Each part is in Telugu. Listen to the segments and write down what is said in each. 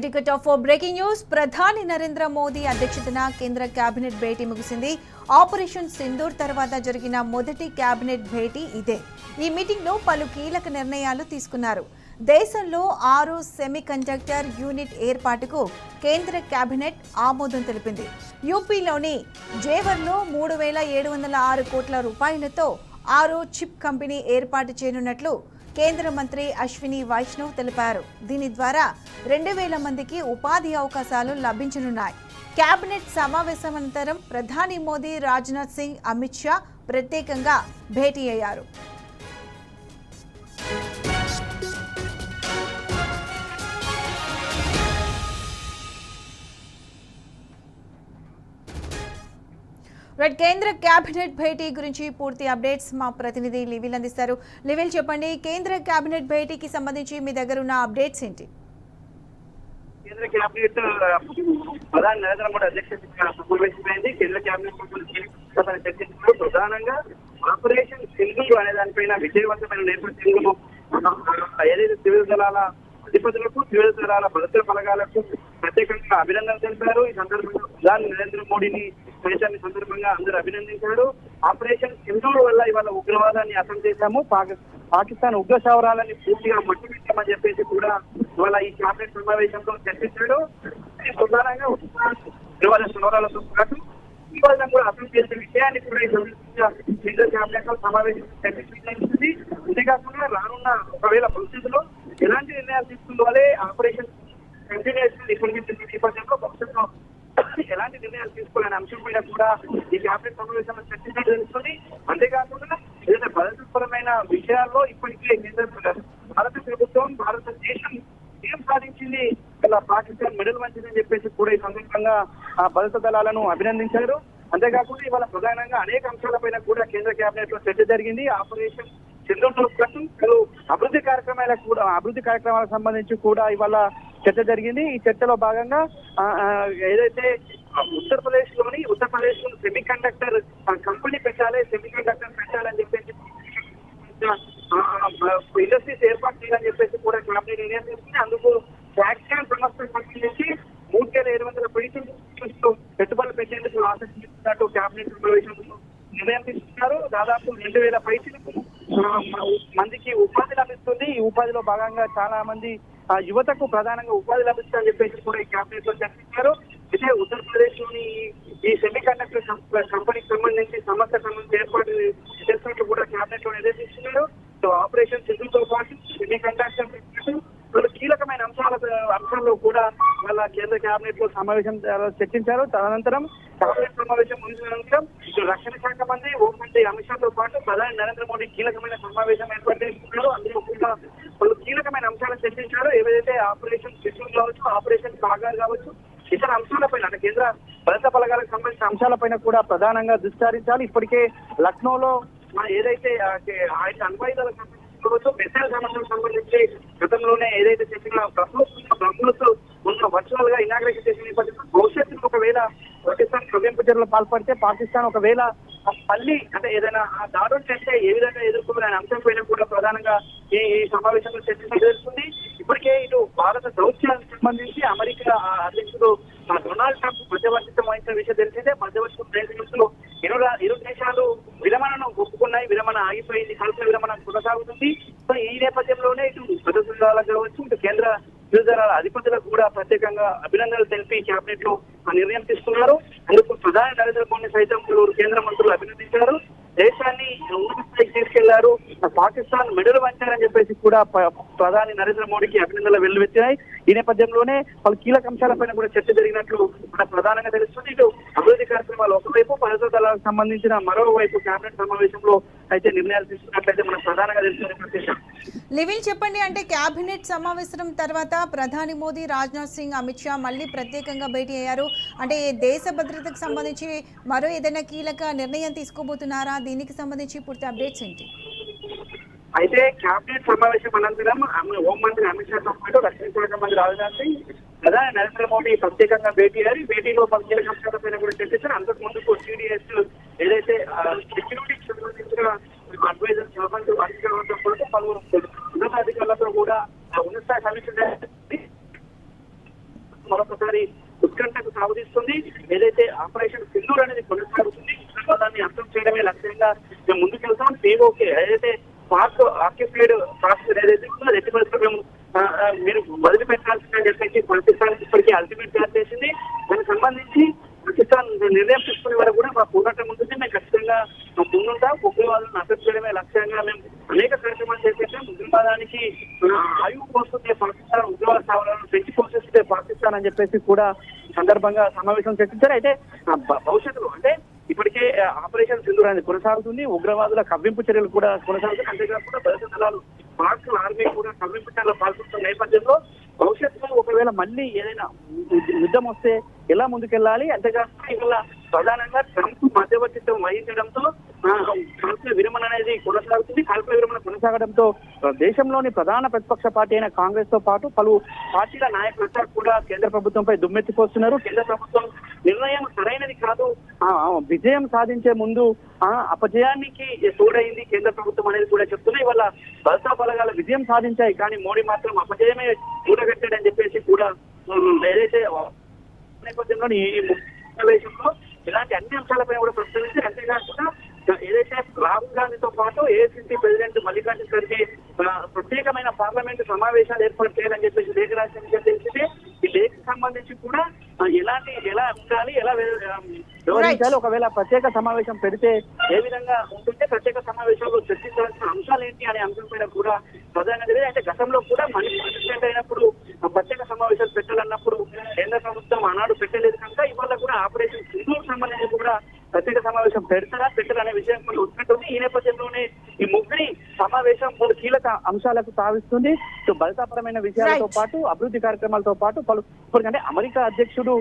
Ticket of breaking news. ప్రధాని నరేంద్ర మోదీ అధ్యక్షతన కేంద్ర కేబినెట్ భేటీ ముగిసింది. ఆపరేషన్ సింధూర్ తర్వాత జరిగిన మొదటి కేబినెట్ భేటీ ఇదే. ఈ మీటింగ్ లో పలు కీలక నిర్ణయాలు తీసుకున్నారు. దేశంలో 6 సెమీకండక్టర్ యూనిట్ ఏర్పాటుకు కేంద్ర కేబినెట్ ఆమోదం తెలిపింది. యూపీలోని జేవర్లో 3,706 కోట్ల రూపాయలతో 6 చిప్ కంపెనీ ఏర్పాటు చేయనున్నట్లు కేంద్ర మంత్రి అశ్విని వైష్ణవ్ తెలిపారు. దీని ద్వారా 2,000 మందికి ఉపాధి అవకాశాలు లభించనున్నాయి. కేబినెట్ సమావేశం అనంతరం ప్రధాని మోదీ, రాజ్నాథ్ సింగ్, అమిత్ షా ప్రత్యేకంగా భేటీ అయ్యారు. కేంద్ర కేబినెట్ భేటీ గురించి పూర్తి అప్డేట్స్ మా ప్రతినిధి లివిల్ అందిస్తారు. లివిల్, చెప్పండి, కేంద్ర కేబినెట్ భేటీకి సంబంధించి మీ దగ్గర ఉన్న అప్డేట్స్ ఏంటి? కేంద్ర కేబినెట్ ప్రధాని నరేంద్ర మోడీ అధ్యక్షతన సమావేశమైంది. కేంద్ర కేబినెట్ చర్చించారు. ప్రధానంగా ఆపరేషన్ సింధూర్ అనే దానిపైన విజయవంతమైన నేపథ్యంలో ఏదైతే సివిల్ దళాల అధిపతులకు, సివిల్ దళాల భద్రతా బలగాలకు ప్రత్యేకంగా అభినందనలు తెలిపారు. ఈ సందర్భంగా ప్రధాని నరేంద్ర మోడీని దేశాన్ని సందర్భంగా అందరూ అభినందించారు. ఆపరేషన్ సింధూర్ వల్ల ఇవాళ ఉగ్రవాదాన్ని అతం చేశాము, పాకిస్తాన్ ఉగ్ర స్థావరాలని పూర్తిగా మట్టుపెట్టామని చెప్పేసి కూడా ఇవాళ ఈ కేబినెట్ సమావేశంలో చర్చించాడు. ప్రధానంగా ఇవాళ స్థావరాలతో పాటు ఇవాళ కూడా అతం చేసే విషయాన్ని కూడా ఈ సందర్భంగా కేంద్ర కేబినెట్ లో సమావేశం చర్చించింది. అంతేకాకుండా రానున్న ఒకవేళ భవిష్యత్తులో ఎలాంటి నిర్ణయాలు తీసుకోవాలి, ఆపరేషన్ కంటిన్యూషన్ ఇప్పటికీ నేపథ్యంలో భవిష్యత్తులో ఎలాంటి నిర్ణయాలు తీసుకోవాలనే అంశం పైన కూడా ఈ కేబినెట్ సమావేశంలో చర్చించడం జరుగుతుంది. అంతేకాకుండా ఏదైతే భద్రతాపరమైన విషయాల్లో ఇప్పటికే భారత ప్రభుత్వం, భారతదేశం ఏం సాధించింది, ఇలా పాకిస్తాన్ మెడల్ వంచిందని చెప్పేసి కూడా ఈ సందర్భంగా భద్రతా దళాలను అభినందించారు. అంతేకాకుండా ఇవాళ ప్రధానంగా అనేక అంశాలపైన కూడా కేంద్ర కేబినెట్ లో చర్చ జరిగింది. ఆపరేషన్ సింధూర్తో పాటు పలు అభివృద్ధి కార్యక్రమాలకు సంబంధించి కూడా ఇవాళ చర్చ జరిగింది. ఈ చర్చలో భాగంగా ఏదైతే ఉత్తరప్రదేశ్ లో సెమీ కండక్టర్ కంపెనీ పెట్టాలని చెప్పేసి ఇండస్ట్రీస్ ఏర్పాటు చేయాలని చెప్పేసి కూడా కేబినెట్ నిర్ణయం తీసుకుంది. అందుకు ఫ్యాక్షన్ సంస్థ సంబంధించి 3,700 పెట్టుబడులు పెట్టేందుకు ఆసక్తి చూపినట్టు కేబినెట్ సమావేశంలో నిర్ణయం తీసుకున్నారు. దాదాపు 2,000 మందికి ఉపాధి లభిస్తుంది. ఈ ఉపాధిలో భాగంగా చాలా మంది యువతకు ప్రధానంగా ఉపాధి లభిస్తుందని చెప్పేసి కూడా ఈ కేబినెట్ లో చర్చించారు. అయితే ఉత్తరప్రదేశ్ లోని ఈ సెమీ కండక్టర్ కంపెనీకి సంబంధించి ఏర్పాటు చేసినట్లు కూడా కేబినెట్ లో నిర్దేశిస్తున్నారు. సో ఆపరేషన్ సింధూర్తో పాటు సెమీ కండక్టర్ కీలకమైన అంశాల్లో కూడా వాళ్ళ కేంద్ర కేబినెట్ లో సమావేశం చర్చించారు. తదనంతరం కేబినెట్ సమావేశం ముగిసిన అనంతరం రక్షణ శాఖ మంత్రి, హోంమంత్రి అమిత్ షాతో పాటు ప్రధాని నరేంద్ర మోడీ కీలకమైన సమావేశం ఏర్పాటు చేసుకున్నారు. అందులో కూడా పలు కీలకమైన అంశాలను చర్చించారు. ఏవైతే ఆపరేషన్ సింధూర్ కావచ్చు, ఆపరేషన్ సాగర్ కావచ్చు, ఇతర అంశాలపైన అంటే కేంద్ర భద్రతా బలగాలకు సంబంధించిన అంశాలపైన కూడా ప్రధానంగా దృష్టి సారించాలి. ఇప్పటికే లక్నోలో ఏదైతే అణ్వాయుధాలకు మిసైల్ సమస్యలకు సంబంధించి గతంలోనే ఏదైతే చెప్పిన బ్రహ్మోత్సవ్ మొన్న వర్చువల్ గా ఇనాగ్రేషన్ చేసిన నేపథ్యంలో భవిష్యత్తులో ఒకవేళ పాకిస్తాన్ ప్రవేంపు చర్యలు పాల్పడితే పాకిస్తాన్ ఒకవేళ మళ్ళీ అంటే ఏదైనా దాడులు చేస్తే ఏ విధంగా ఎదుర్కోవాలనే అంశం పైన కూడా ప్రధానంగా ఈ సమావేశంలో చర్చించడం జరుగుతుంది. ఇప్పటికే ఇటు భారత దౌత్యానికి సంబంధించి అమెరికా అధ్యక్షుడు డొనాల్డ్ ట్రంప్ మధ్యవర్తిత్వం వహించిన విషయం తెలిసిందే. మధ్యవర్తిత్వం ప్రయత్నంలో ఇరు దేశాలు విరమణను ఒప్పుకున్నాయి. విరమణ ఆగిపోయింది, కల్పన విరమణ కొనసాగుతుంది. సో ఈ నేపథ్యంలోనే ఇటు భద్రతా దళాలకు కావచ్చు, ఇటు కేంద్ర సివిల్ దళాల అధిపతులకు కూడా ప్రత్యేకంగా అభినందనలు తెలిపి కేబినెట్ లో నిర్ణయం తీసుకున్నారు. అందుకు ప్రధాని నరేంద్ర మోడీ సైతం కేంద్ర మంత్రులు అభినందించారు. దేశాన్ని ఉన్నత స్థాయికి తీసుకెళ్లారు, పాకిస్తాన్ మెడలు వంచారని చెప్పేసి కూడా ప్రధాని నరేంద్ర మోడీకి అభినందనలు వెల్లువెత్తాయి. ఈ నేపథ్యంలోనే పలు కీలక అంశాలపైన కూడా చర్చ జరిగినట్లు మనకు ప్రధానంగా తెలుస్తుంది. ఇటు అభివృద్ధి కార్యక్రమాలు ఒకవైపు, భద్రతా దళాలకు సంబంధించిన మరోవైపు కేబినెట్ సమావేశంలో అయితే నిర్ణయాలు తీసుకున్నట్లయితే మనకు ప్రధానంగా తెలుస్తుంది. లివిల్, చెప్పండి, అంటే కేబినెట్ సమావేశం తర్వాత ప్రధాని మోదీ, రాజ్నాథ్ సింగ్, అమిత్ షా మళ్ళీ ప్రత్యేకంగా భేటీ అయ్యారు. అంటే దేశ భద్రతకు సంబంధించి మరో ఏదైనా కీలక నిర్ణయం తీసుకోబోతున్నారా? దీనికి సంబంధించి పూర్తి అప్డేట్స్ ఏంటి? అయితే కేబినెట్ సమావేశం అనంతరం హోంమంత్రి అమిత్ షాతో పాటు రక్షణ శాఖ మంత్రి రాజ్నాథ్ సింగ్, ప్రధాని నరేంద్ర మోడీ ప్రత్యేకంగా భేటీ అయ్యారు. భేటీలో పలు కీలక అంశాలపైన కూడా చర్చించారు. అంతకు ముందుకు CDS ఏదైతే సెక్యూరిటీకి సంబంధించిన అడ్వైజర్ అధికారులతో పాటు పలువురు ఉన్నతాధికారులతో కూడా ఉన్నత సమీక్ష మరొకసారి ఉత్కంఠకు సాగుతీస్తుంది. ఏదైతే ఆపరేషన్ సింధూర్ అనేది కొనసాగుతుంది, దాన్ని అర్థం చేయడమే లక్ష్యంగా మేము ముందుకెళ్తాం. POK ఏదైతే పాక్ ఆక్యుపైడ్ కాశ్మీర్ ఏదైతే ఉందో అది ఎట్టి పరిస్థితుల్లో మేము మీరు వదిలిపెట్టాల్సిందని చెప్పేసి పాకిస్తాన్ ఇప్పటికీ అల్టిమేట్ జారీ చేసింది. దానికి సంబంధించి పాకిస్తాన్ నిర్ణయం తీసుకునే వరకు కూడా మా పోరాటం ఉంటుంది. మేము ఖచ్చితంగా ముందుంటాం. ఉగ్రవాదులను అర్థం చేయడమే లక్ష్యంగా మేము అనేక కార్యక్రమాలు చేసేసాం. ఉగ్రవాదానికి ఆయువు పోస్తుంది పాకిస్తాన్, ఉగ్రవాద స్థావరాలను పెంచి పోషిస్తే పాకిస్తాన్ అని చెప్పేసి కూడా సందర్భంగా సమావేశం చర్చించారు. అయితే భవిష్యత్తులో అంటే ఇప్పటికే ఆపరేషన్ సింధూర్ అనేది కొనసాగుతుంది. ఉగ్రవాదుల కవ్వింపు చర్యలు కూడా కొనసాగుతుంది. అంతేకాకుండా భద్రతా దళాలు పాక్ ఆర్మీ కూడా కవ్వింపు చర్యలు పాల్గొంటున్న నేపథ్యంలో భవిష్యత్తులో ఒకవేళ మళ్ళీ ఏదైనా యుద్ధం వస్తే ఎలా ముందుకెళ్ళాలి, అంతేకాకుండా ఇవాళ ప్రధానంగా ట్రంప్ మధ్యవర్తిత్వం వహించడంతో కాల్పుల విరమణ అనేది కొనసాగుతుంది. కాల్పుల విరమణ కొనసాగడంతో దేశంలోని ప్రధాన ప్రతిపక్ష పార్టీ అయిన కాంగ్రెస్ తో పాటు పలు పార్టీల నాయకులంతా కూడా కేంద్ర ప్రభుత్వంపై దుమ్మెత్తిపోస్తున్నారు. కేంద్ర ప్రభుత్వం నిర్ణయం సరైనది కాదు, విజయం సాధించే ముందు అపజయానికి తోడైంది కేంద్ర ప్రభుత్వం అనేది కూడా చెప్తున్నాయి. ఇవాళ భద్రతా బలగాల విజయం సాధించాయి, కానీ మోడీ మాత్రం అపజయమే కూడగట్టాడని చెప్పేసి కూడా ఏదైతే నేపథ్యంలో ఈ సమావేశంలో ఇలాంటి అన్ని అంశాలపై కూడా ప్రస్తావించి, అంతేకాకుండా ఏదైతే రాహుల్ గాంధీతో పాటు ఏఐసిసి ప్రెసిడెంట్ మల్లికార్జున ఖర్గే ప్రత్యేకమైన పార్లమెంటు సమావేశాలు ఏర్పాటు చేయాలని చెప్పేసి లేఖ రాసిన విషయం తెలిసిందే. ఈ లేఖకు సంబంధించి కూడా ఎలా ఉండాలి, ఎలా వ్యవహరించాలి, ఒకవేళ ప్రత్యేక సమావేశం పెడితే ఏ విధంగా ఉంటుంటే ప్రత్యేక సమావేశంలో చర్చించాల్సిన అంశాలు ఏంటి అనే అంశం పైన కూడా ప్రధానంగా తెలియదు. అంటే గతంలో కూడా మళ్ళీ ప్రెసిడెంట్ అయినప్పుడు ప్రత్యేక సమావేశాలు పెట్టాలన్నప్పుడు కేంద్ర ప్రభుత్వం ఆనాడు పెట్టలేదు కనుక ఇవాళ కూడా ఆపరేషన్ సింధూర్ సంబంధించి కూడా ప్రత్యేక సమావేశం పెట్టరా అనే విషయం కూడా ఉత్కంఠ ఈ నేపథ్యంలోనే ఈ ముగ్గురి సమావేశం పలు కీలక అంశాలకు తావిస్తుంది. భద్రతాపరమైన విషయాలతో పాటు అభివృద్ధి కార్యక్రమాలతో పాటు పలు అంటే అమెరికా అధ్యక్షుడు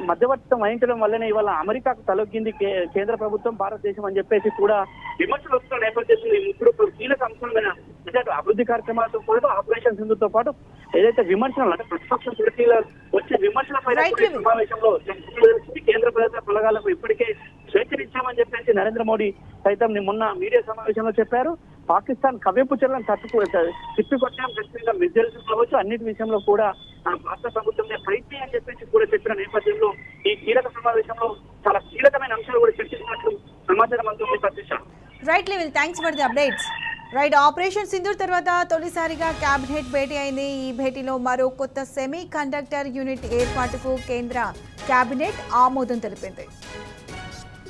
మధ్యవర్తిత్వం వహించడం వల్లనే ఇవాళ అమెరికాకు తలొగ్గింది కేంద్ర ప్రభుత్వం, భారతదేశం అని చెప్పేసి కూడా విమర్శలు వస్తున్న నేపథ్యంలో ఈ ముగ్గురు కీలక అంశమైన అభివృద్ధి కార్యక్రమాలతో పాటు ఆపరేషన్ సింధూర్తో పాటు ఏదైతే విమర్శలు అంటే ప్రతిపక్ష పార్టీల వచ్చే విమర్శలపై సమావేశంలో కేంద్ర భద్రతా బలగాలకు ఇప్పటికే స్వేచ్ఛనిచ్చామని చెప్పేసి నరేంద్ర మోడీ సైతం మొన్న మీడియా సమావేశంలో చెప్పారు. పాకిస్తాన్ కవ్వింపు చర్యలను తిప్పికొట్టాం, ఖచ్చితంగా మిజైల్స్ కావచ్చు అన్నిటి విషయంలో కూడా భారత ప్రభుత్వం ప్రయత్నం అని చెప్పేసి కూడా చెప్పిన నేపథ్యంలో ఈ కీలక సమావేశంలో చాలా కీలకమైన అంశాలు కూడా చర్చించినట్లు సమాచారం అందుతుంది. ప్రత్యక్ష right level, thanks for the updates. Right, operation Sindoor తర్వాత తొలిసారిగా కేబినెట్ భేటీ అయింది. ఈ భేటీలో మరో కొత్త సెమీ కండక్టర్ యూనిట్ ఏర్పాటుకు కేంద్ర కేబినెట్ ఆమోదం తెలిపింది.